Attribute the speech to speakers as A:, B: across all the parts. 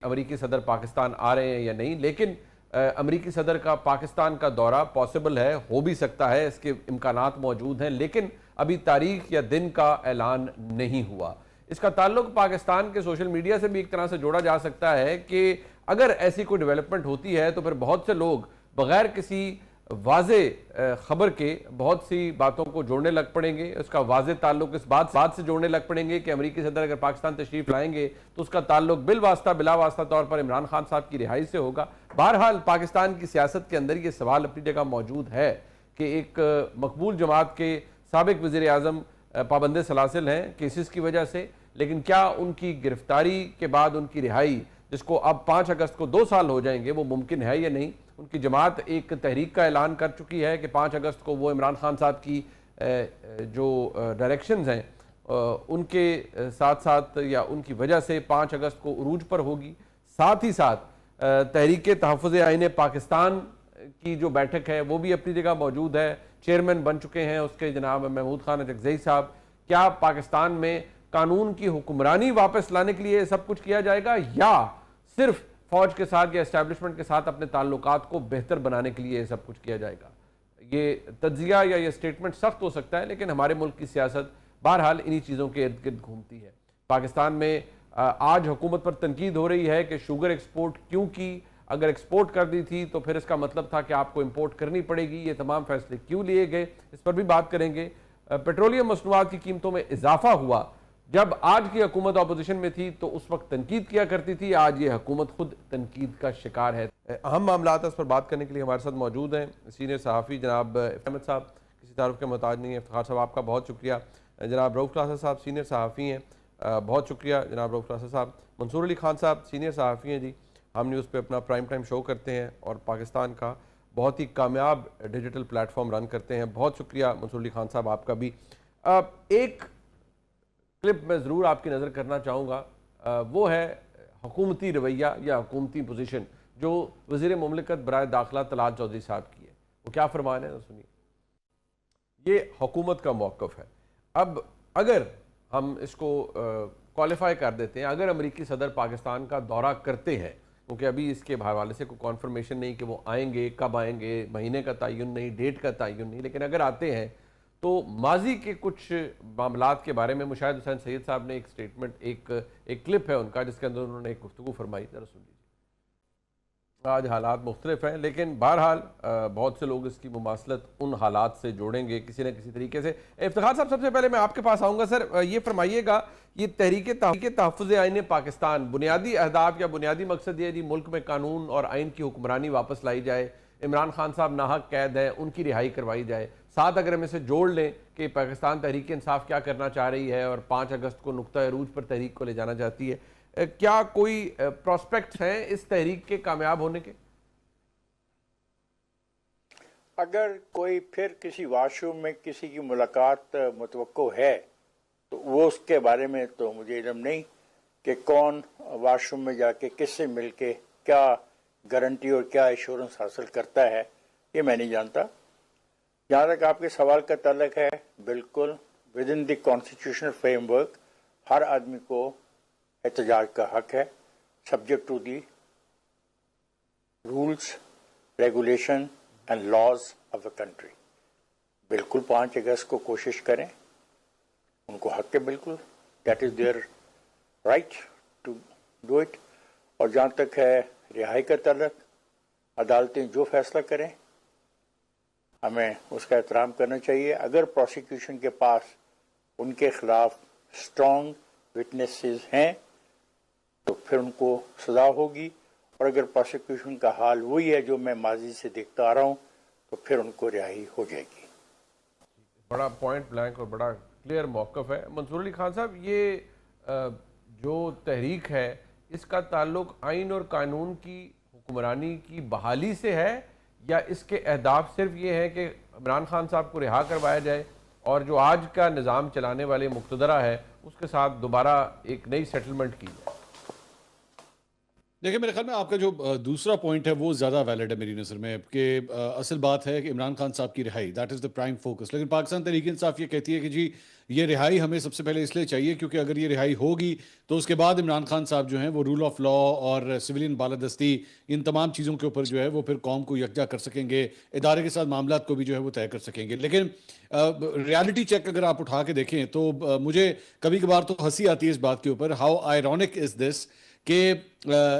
A: अमरीकी सदर पाकिस्तान आ रहे हैं या नहीं, लेकिन अमरीकी सदर का पाकिस्तान का दौरा पॉसिबल है, हो भी सकता है, इसके इम्कानात मौजूद हैं, लेकिन अभी तारीख या दिन का ऐलान नहीं हुआ। इसका ताल्लुक पाकिस्तान के सोशल मीडिया से भी एक तरह से जोड़ा जा सकता है कि अगर ऐसी कोई डेवलपमेंट होती है तो फिर बहुत से लोग बगैर किसी वाजे खबर के बहुत सी बातों को जोड़ने लग पड़ेंगे। उसका वाजे ताल्लुक इस बात से जोड़ने लग पड़ेंगे कि अमरीकी सदर अगर पाकिस्तान तशरीफ लाएंगे तो उसका ताल्लुक बिल वास्ता बिला वास्ता तौर पर इमरान खान साहब की रिहाई से होगा। बहरहाल पाकिस्तान की सियासत के अंदर ये सवाल अपनी जगह मौजूद है कि एक मकबूल जमात के साबिक वज़ीर आज़म पाबंद सलासिल हैं केसेस की वजह से, लेकिन क्या उनकी गिरफ्तारी के बाद उनकी रिहाई, जिसको अब 5 अगस्त को 2 साल हो जाएंगे, वो मुमकिन है या नहीं। उनकी जमात एक तहरीक का ऐलान कर चुकी है कि 5 अगस्त को वो इमरान खान साहब की जो डायरेक्शंस हैं उनके साथ साथ या उनकी वजह से 5 अगस्त को उरूज पर होगी। साथ ही साथ तहरीक तहफ़्फ़ुज़ आईन पाकिस्तान की जो बैठक है वो भी अपनी जगह मौजूद है। चेयरमैन बन चुके हैं उसके जनाब महमूद खान अजगज़ई साहब। क्या पाकिस्तान में कानून की हुक्मरानी वापस लाने के लिए सब कुछ किया जाएगा या सिर्फ फौज के साथ या एस्टैब्लिशमेंट के साथ अपने ताल्लुकात को बेहतर बनाने के लिए सब कुछ किया जाएगा? ये तज्जिया या ये स्टेटमेंट सख्त हो सकता है, लेकिन हमारे मुल्क की सियासत बहरहाल इन्हीं चीज़ों के इर्द गिर्द घूमती है। पाकिस्तान में आज हुकूमत पर तनकीद हो रही है कि शुगर एक्सपोर्ट क्यों की, अगर एक्सपोर्ट कर दी थी तो फिर इसका मतलब था कि आपको इम्पोर्ट करनी पड़ेगी, ये तमाम फैसले क्यों लिए गए, इस पर भी बात करेंगे। पेट्रोलियम मसनूआत की कीमतों में इजाफा हुआ। जब आज की हुकूमत अपोजिशन में थी तो उस वक्त तनकीद किया करती थी, आज ये हुकूमत खुद तनकीद का शिकार है। अहम मामला इस पर बात करने के लिए हमारे साथ मौजूद हैं सीनियर सहाफ़ी जनाब अहमद साहब, किसी तारुफ के मोहताज नहीं है। इफ्तिखार साहब आपका बहुत शुक्रिया। जनाब रऊफ़ क्लासा साहब सीनियर सहाफ़ी हैं, बहुत शुक्रिया जनाब रऊफ़ क्लासा साहब। मंसूर अली खान साहब सीनियर सहाफ़ी हैं जी, हम न्यूज़ पे अपना प्राइम टाइम शो करते हैं और पाकिस्तान का बहुत ही कामयाब डिजिटल प्लेटफॉर्म रन करते हैं। बहुत शुक्रिया मंसूर अली खान साहब आपका भी। एक क्लिप में ज़रूर आपकी नज़र करना चाहूँगा, वो है हुकूमती रवैया या हुकूमती पोजीशन जो वज़ीर मुमलिकत बराए दाखिला तलाल चौधरी साहब की है। वो क्या फरमान है सुनिए। ये हुकूमत का मौक़िफ़ है। अब अगर हम इसको क्वालिफाई कर देते हैं, अगर अमरीकी सदर पाकिस्तान का दौरा करते हैं, क्योंकि अभी इसके हवाले से कोई कॉन्फर्मेशन नहीं कि वो आएंगे, कब आएंगे, महीने का तयन नहीं, डेट का तयन नहीं, लेकिन अगर आते हैं तो माजी के कुछ मामलात के बारे में मुशाहिद हुसैन सैयद साहब ने एक स्टेटमेंट, एक क्लिप है उनका जिसके अंदर उन्होंने एक गुफ्तगू फरमाई, जरा सुन लीजिए। आज हालात मुख्तलिफ हैं, लेकिन बहरहाल बहुत से लोग इसकी मुमासलत उन हालात से जोड़ेंगे किसी न किसी तरीके से। इफ्तिखार साहब, सबसे पहले मैं आपके पास आऊँगा। सर, ये फरमाइएगा, ये तहरीक तहफ़्फ़ुज़ आईन पाकिस्तान बुनियादी अहदाफ या बुनियादी मकसद ये जी मुल्क में कानून और आइन की हुक्मरानी वापस लाई जाए, इमरान खान साहब नाहक कैद है उनकी रिहाई करवाई जाए। साथ अगर हम इसे जोड़ लें कि पाकिस्तान तहरीक इंसाफ क्या करना चाह रही है और 5 अगस्त को नुक्ता अरूज पर तहरीक को ले जाना चाहती है, क्या कोई प्रोस्पेक्ट्स हैं इस तहरीक के कामयाब होने के?
B: अगर कोई फिर किसी वाशरूम में किसी की मुलाकात मुतवक्को है तो वो उसके बारे में तो मुझे इल्म नहीं कि कौन वाशरूम में जाके किससे मिल के क्या गारंटी और क्या एश्योरेंस हासिल करता है, ये मैं नहीं जानता। जहाँ तक आपके सवाल का ताल्लुक है, बिल्कुल within the constitutional framework हर आदमी को एहतजाज का हक है, subject to the rules, regulation and laws of the country. बिल्कुल 5 अगस्त को कोशिश करें, उनको हक है, बिल्कुल that is their right to do it. और जहाँ तक है रिहाई का ताल्लुक, अदालतें जो फैसला करें हमें उसका एहतराम करना चाहिए। अगर प्रोसिक्यूशन के पास उनके खिलाफ स्ट्रॉन्ग विटनेसेस हैं तो फिर उनको सज़ा होगी, और अगर प्रोसिक्यूशन का हाल वही है जो मैं माजी से देखता आ रहा हूँ तो फिर उनको रिहाई हो जाएगी।
A: बड़ा पॉइंट ब्लैंक और बड़ा क्लियर मौक़िफ़ है। मंसूर अली खान साहब, ये जो तहरीक है इसका ताल्लुक आइन और कानून की हुक्मरानी की बहाली से है या इसके अहदाफ सिर्फ ये है कि इमरान खान साहब को रिहा करवाया जाए और जो आज का निज़ाम चलाने वाले मुक़्तदरा है उसके साथ दोबारा एक नई सेटलमेंट की जाए?
C: देखिए, मेरे ख्याल में आपका जो दूसरा पॉइंट है वो ज़्यादा वैलिड है मेरी नज़र में कि असल बात है कि इमरान खान साहब की रिहाई, that is the prime focus. लेकिन पाकिस्तान तहरीक-ए-इंसाफ ये कहती है कि जी ये रिहाई हमें सबसे पहले इसलिए चाहिए क्योंकि अगर ये रिहाई होगी तो उसके बाद इमरान खान साहब जो हैं वो रूल ऑफ लॉ और सिविलियन बालादस्ती, इन तमाम चीज़ों के ऊपर जो है वो फिर कौम को यकजा कर सकेंगे, इदारे के साथ मामलात को भी जो है वो तय कर सकेंगे। लेकिन रियलिटी चेक अगर आप उठा के देखें तो मुझे कभी कभार तो हंसी आती है इस बात के ऊपर, हाउ आयरॉनिक इज़ दिस कि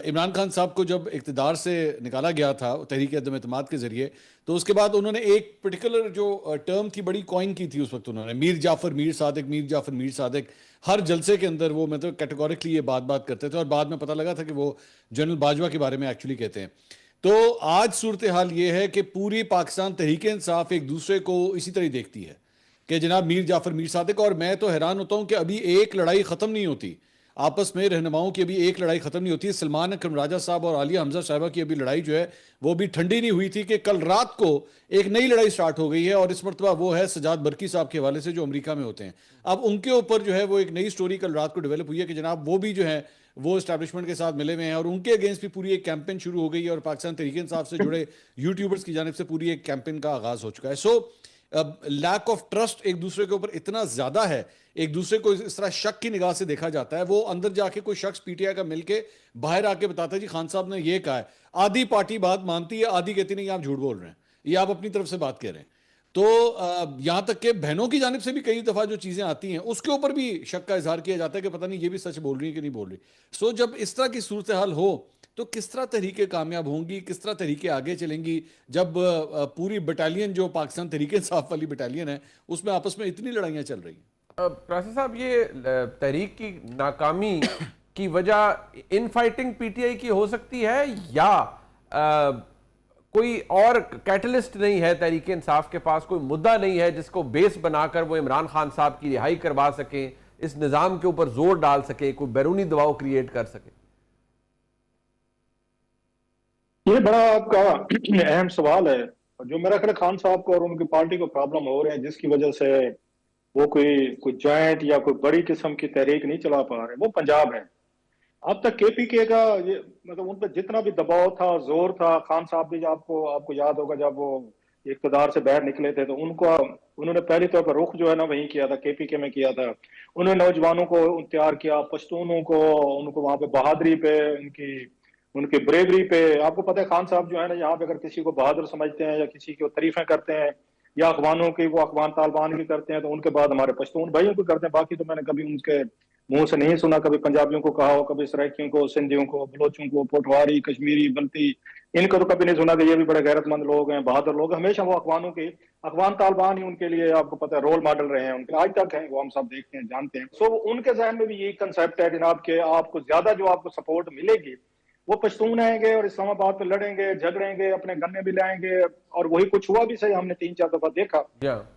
C: इमरान खान साहब को जब इक़्तिदार से निकाला गया था तहरीक अदम एतमाद के ज़रिए, तो उसके बाद उन्होंने एक पर्टिकुलर जो टर्म थी बड़ी कॉइन की थी उस वक्त, उन्होंने मीर जाफ़र मीर सादिक, मीर जाफ़र मीर सादिक, हर जलसे के अंदर वो मतलब कैटेगोरिकली ये बात करते थे और बाद में पता लगा था कि वो जनरल बाजवा के बारे में एक्चुअली कहते हैं। तो आज सूरत हाल ये है कि पूरी पाकिस्तान तहरीक इंसाफ एक दूसरे को इसी तरह देखती है कि जनाब मीर जाफ़र मीर सादिक, और मैं तो हैरान होता हूँ कि अभी एक लड़ाई ख़त्म नहीं होती आपस में, रहनुमाओं की अभी एक लड़ाई खत्म नहीं होती है। सलमान अकरम राजा साहब और आलिया हमजा साहिबा की अभी लड़ाई जो है वो भी ठंडी नहीं हुई थी कि कल रात को एक नई लड़ाई स्टार्ट हो गई है, और इस मरतबा वो है सजाद बरकी साहब के हवाले से जो अमेरिका में होते हैं। अब उनके ऊपर जो है वो एक नई स्टोरी कल रात को डेवलप हुई है कि जनाब वो भी जो है वो इस्टेब्लिशमेंट के साथ मिले हुए हैं और उनके अगेंस्ट भी पूरी एक कैंपेन शुरू हो गई है और पाकिस्तान तहरीक इंसाफ से जुड़े यूट्यूबर्स की जानिब से पूरी एक कैंपेन का आगाज हो चुका है। सो लैक ऑफ ट्रस्ट एक दूसरे के ऊपर इतना ज्यादा है, एक दूसरे को इस तरह शक की निगाह से देखा जाता है। वो अंदर जाके कोई शख्स पीटीआई का मिलके बाहर आके बताता है जी खान साहब ने ये कहा है, आधी पार्टी बात मानती है, आधी कहती नहीं आप झूठ बोल रहे हैं, ये आप अपनी तरफ से बात कह रहे हैं। तो यहां तक कि बहनों की जानिब से भी कई दफा जो चीजें आती हैं उसके ऊपर भी शक का इजहार किया जाता है कि पता नहीं ये भी सच बोल रही है कि नहीं बोल रही। सो जब इस तरह की सूरत हाल हो तो किस तरह तहरीकें कामयाब होंगी, किस तरह तहरीकें आगे चलेंगी जब पूरी बटालियन जो पाकिस्तान तहरीक इंसाफ वाली बटालियन है उसमें आपस में इतनी लड़ाइयां चल रही हैं।
A: प्रासी साहब, ये तहरीक की नाकामी की वजह इन फाइटिंग पीटीआई की हो सकती है या कोई और कैटलिस्ट नहीं है? तहरीक इंसाफ के पास कोई मुद्दा नहीं है जिसको बेस बनाकर वो इमरान खान साहब की रिहाई करवा सके, इस निज़ाम के ऊपर जोर डाल सके, कोई बैरूनी दबाव क्रिएट कर सके?
B: ये बड़ा आपका अहम सवाल है। जो मेरा ख्याल खान साहब को और उनकी पार्टी को प्रॉब्लम हो रहे हैं जिसकी वजह से वो कोई जॉइंट या कोई बड़ी किस्म की तहरीक नहीं चला पा रहे, वो पंजाब है। अब तक केपीके का ये मतलब उन पर जितना भी दबाव था, जोर था, खान साहब भी आपको आपको याद होगा जब वो इक़्तिदार से बाहर निकले थे तो उन्होंने पहले तौर पर रुख जो है ना वही किया था, केपीके में किया था। उन्होंने नौजवानों को तैयार किया, पश्तूनों को, उनको वहां पे बहादुरी पे, उनकी उनकी ब्रेवरी पे। आपको पता है खान साहब जो है ना यहाँ पे अगर किसी को बहादुर समझते हैं या किसी की तारीफें करते हैं या अखबानों की, वो अखबान तालिबान की करते हैं तो उनके बाद हमारे पश्तून भाइयों को करते हैं। बाकी तो मैंने कभी उनके मुंह से नहीं सुना, कभी पंजाबियों को कहा हो, कभी सराइकियों को, सिंधियों को, बलोचों को, पोटवारी, कश्मीरी, बल्ती, इनको तो कभी नहीं सुना कि ये भी बड़े गैरतमंद लोग हैं, बहादुर लोग। हमेशा वो अखबानों के अखबान तालिबान ही उनके लिए आपको पता है रोल मॉडल रहे हैं, उनके आज तक हैं, वो हम सब देखते हैं, जानते हैं। सो उनके जहन में भी यही कंसेप्ट है जनाब के आपको ज्यादा जो आपको सपोर्ट मिलेगी वो पश्तून आएंगे और इस्लामाबाद पे लड़ेंगे, झगड़ेंगे, अपने गन्ने भी लाएंगे। और वही कुछ हुआ भी सही, हमने 3-4 दफा देखा।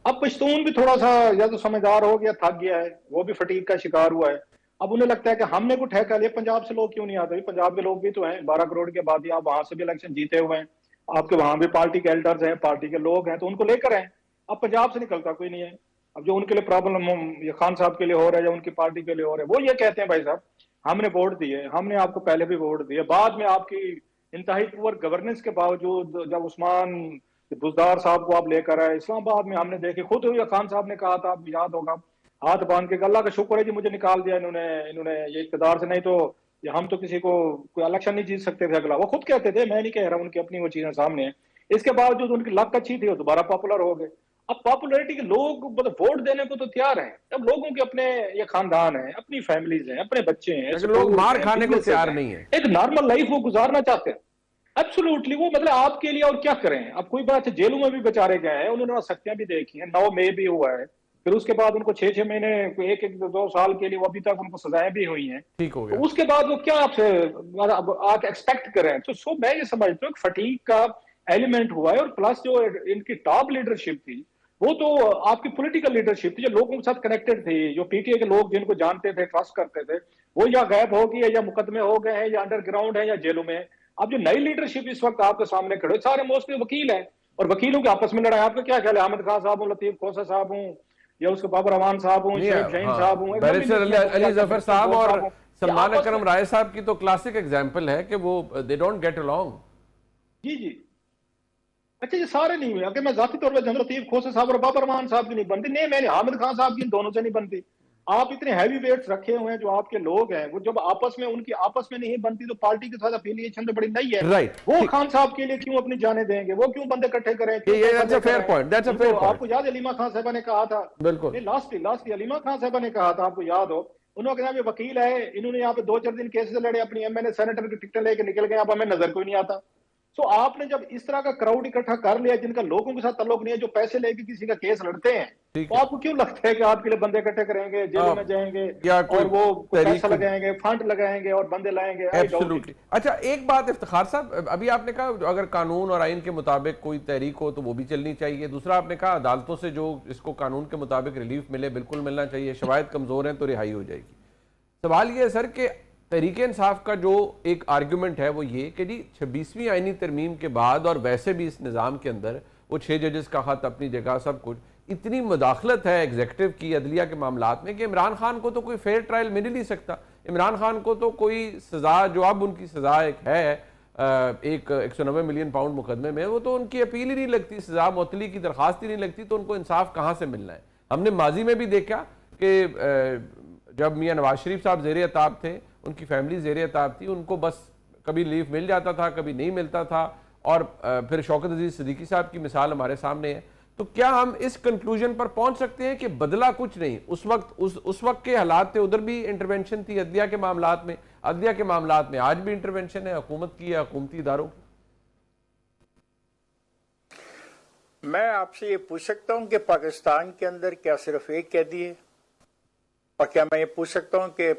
B: अब पश्तून भी थोड़ा सा या तो समझदार हो गया, थक गया है, वो भी फटीक का शिकार हुआ है। अब उन्हें लगता है कि हमने कुछ ठेका लिया, पंजाब से लोग क्यों नहीं आते? पंजाब के लोग भी तो हैं, 12 करोड़ की आबादी, आप वहां से भी इलेक्शन जीते हुए हैं, आपके वहां भी पार्टी के एल्डर्स हैं, पार्टी के लोग हैं, तो उनको लेकर आए। अब पंजाब से निकलता कोई नहीं है। अब जो उनके लिए प्रॉब्लम ये खान साहब के लिए हो रहा है या उनकी पार्टी के लिए हो रहा है, वो ये कहते हैं भाई साहब हमने वोट दिए, हमने आपको पहले भी वोट दिए, बाद में आपकी इंतहाई पुअर गवर्नेंस के बावजूद जब उस्मान बुजदार साहब को आप लेकर आए इस्लामाबाद में, हमने देखे खुद खान साहब ने कहा था, आपको याद होगा, हाथ बांध के अल्लाह का शुक्र है जी मुझे निकाल दिया इन्होंने ये इक़्तिदार से, नहीं तो हम तो किसी को कोई इलेक्शन नहीं जीत सकते थे। अगला वो खुद कहते थे, मैं नहीं कह रहा, उनकी अपनी वो चीजें सामने है। इसके बावजूद उनकी लक अच्छी थी, वो दोबारा पॉपुलर हो गए। अब पॉपुलैरिटी के लोग मतलब वोट देने को तो तैयार हैं, अब लोगों के अपने ये खानदान है, अपनी फैमिलीज हैं, अपने बच्चे हैं,
A: लोग मार खाने को तैयार नहीं है,
B: एक नॉर्मल लाइफ वो गुजारना चाहते हैं। एब्सोल्युटली, वो मतलब आपके लिए और क्या करें। अब कोई बात है, जेलों में भी बेचारे गए हैं, उन्होंने सख्तियां भी देखी हैं, 9 मई भी हुआ है, फिर उसके बाद उनको 6-6 महीने, 1-2 साल के लिए वो अभी तक उनको सजाएं भी हुई हैं,
A: ठीक हो गया।
B: तो उसके बाद वो क्या आपसे आप एक्सपेक्ट करें? तो मैं ये समझता हूँ फटीक का एलिमेंट हुआ है, और प्लस जो इनकी टॉप लीडरशिप थी वो तो आपकी पॉलिटिकल लीडरशिप थी, जो लोगों के साथ कनेक्टेड थी, जो पीटीआई के लोग जिनको जानते थे, ट्रस्ट करते थे, वो या गायब हो गई है, या मुकदमे हो गए हैं, या अंडरग्राउंड है, या जेलों में। अब जो नई लीडरशिप इस वक्त आपके सामने खड़े सारे मोस्टली वकील हैं, और वकीलों के आपस में लड़ाई। आपका क्या ख्याल है? अहमद खान साहब हूँ, लतीफ खोसा साहब हूँ, या उसके बाबर अमान साहब हूँ, शेख शहीन साहब हूँ,
A: बैरिस्टर अली जफर साहब और सलमान अकरम राय साहब की तो क्लासिक एग्जाम्पल है कि वो दे डोंट गेट अलोंग।
D: जी जी। अच्छा, ये सारे नहीं हुए। अगर मैं जाती तौर पर जनरल लतीफ खोसे साहब और बाबर रहमान साहब की नहीं बनती, नहीं मैंने हामिद खान साहब की इन दोनों से नहीं बनती। आप इतने हैवी वेट्स रखे हुए हैं जो आपके लोग हैं, वो जब आपस में उनकी आपस में नहीं बनती तो पार्टी के साथ अफिलिएशन तो बड़ी नहीं है।
A: राइट,
D: वो खान साहब के लिए क्यों अपनी जाने देंगे? वो क्यों बंदे इकट्ठे करें?
A: Fair point, that's a fair point.
D: आपको याद अलीमा खान साहबा ने कहा था,
A: बिल्कुल
D: लास्ट अलीमा खान साहबा ने कहा था, आपको याद हो, उन्होंने कहा वकील है, इन्होंने यहाँ पे 2-4 दिन केस लड़े, अपनी एमएनए सेनेटर की टिकटें लेके निकल गए, अब हमें नजर कोई नहीं आता। सो आपने जब इस तरह का क्राउड इकट्ठा कर लिया जिनका लोगों के साथ ताल्लुक नहीं है, जो पैसे लेके किसी का केस लड़ते हैं, तो आपको क्यों लगता है कि आपके लिए बंदे इकट्ठे करेंगे, जेलों में जाएंगे और वो पैसा लगाएंगे, फंड लगाएंगे और बंदे लाएंगे?
A: एब्सोल्युटली। अच्छा, एक बात इफ्तिखार साहब, अभी आपने कहा अगर कानून और आइन के मुताबिक कोई तहरीक हो तो वो भी चलनी चाहिए। दूसरा आपने कहा अदालतों से जो इसको कानून के मुताबिक रिलीफ मिले बिल्कुल मिलना चाहिए, शवायद कमजोर हैं तो रिहाई हो जाएगी। सवाल ये है सर कि तहरीक इंसाफ का जो एक आर्गूमेंट है वो ये कि जी 26वीं आईनी तरमीम के बाद और वैसे भी इस निज़ाम के अंदर वो 6 जजेस का खत अपनी जगह, सब कुछ, इतनी मुदाखलत है एग्जीक्यूटिव की अदलिया के मामलात में कि इमरान खान को तो कोई फेयर ट्रायल मिल ही नहीं सकता। इमरान खान को तो कोई सज़ा, जो अब उनकी सज़ा एक है एक 190 मिलियन पाउंड मुकदमे में, वो तो उनकी अपील ही नहीं लगती, सज़ा मुअत्तली की दरख्वास्त ही नहीं लगती, तो उनको इंसाफ कहाँ से मिलना है? हमने माजी में भी देखा कि जब मियाँ नवाज शरीफ साहब ज़ेर अताब थे, उनकी फैमिली ज़ेर अताब थी, उनको बस कभी लीव मिल जाता था, कभी नहीं मिलता था, और फिर शौकत अजीज सिद्दीकी साहब की मिसाल हमारे सामने है। तो क्या हम इस कंक्लूजन पर पहुंच सकते हैं कि बदला कुछ नहीं? उस वक्त के हालात थे, उधर भी इंटरवेंशन थी अदलिया के मामलात में, अदलिया के मामलात में आज भी इंटरवेंशन है हुकूमत की या हुकूमती इदारों की?
B: मैं आपसे ये पूछ सकता हूं कि पाकिस्तान के अंदर क्या सिर्फ एक कैदी है? और क्या मैं ये पूछ सकता हूं कि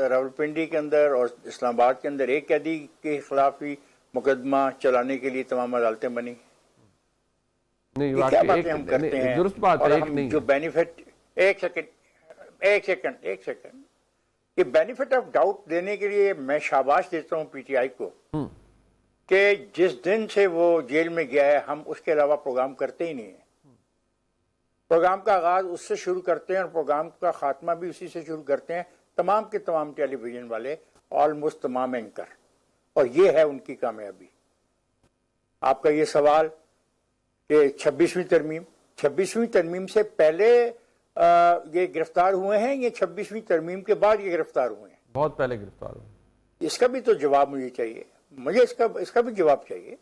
B: रावलपिंडी के अंदर और इस्लामाबाद के अंदर एक कैदी के खिलाफ ही मुकदमा चलाने के लिए तमाम अदालतें बनी?
A: नहीं,
B: क्या बातें हम करते हैं?
A: दुरुस्त बात है, एक नहीं
B: जो बेनिफिट, एक सेकंड, ये बेनिफिट ऑफ डाउट देने के लिए मैं शाबाश देता हूं पीटीआई को कि जिस दिन से वो जेल में गया है हम उसके अलावा प्रोग्राम करते ही नहीं है। प्रोग्राम का आगाज उससे शुरू करते हैं और प्रोग्राम का खात्मा भी उसी से शुरू करते हैं, तमाम के तमाम टेलीविजन वाले, ऑलमोस्ट तमाम एंकर, और ये है उनकी कामयाबी। आपका ये सवाल कि 26वीं तरमीम से पहले ये गिरफ्तार हुए हैं, ये 26वीं तरमीम के बाद ये गिरफ्तार हुए हैं?
A: बहुत पहले गिरफ्तार हुए।
B: इसका भी तो जवाब मुझे चाहिए, मुझे इसका भी जवाब चाहिए।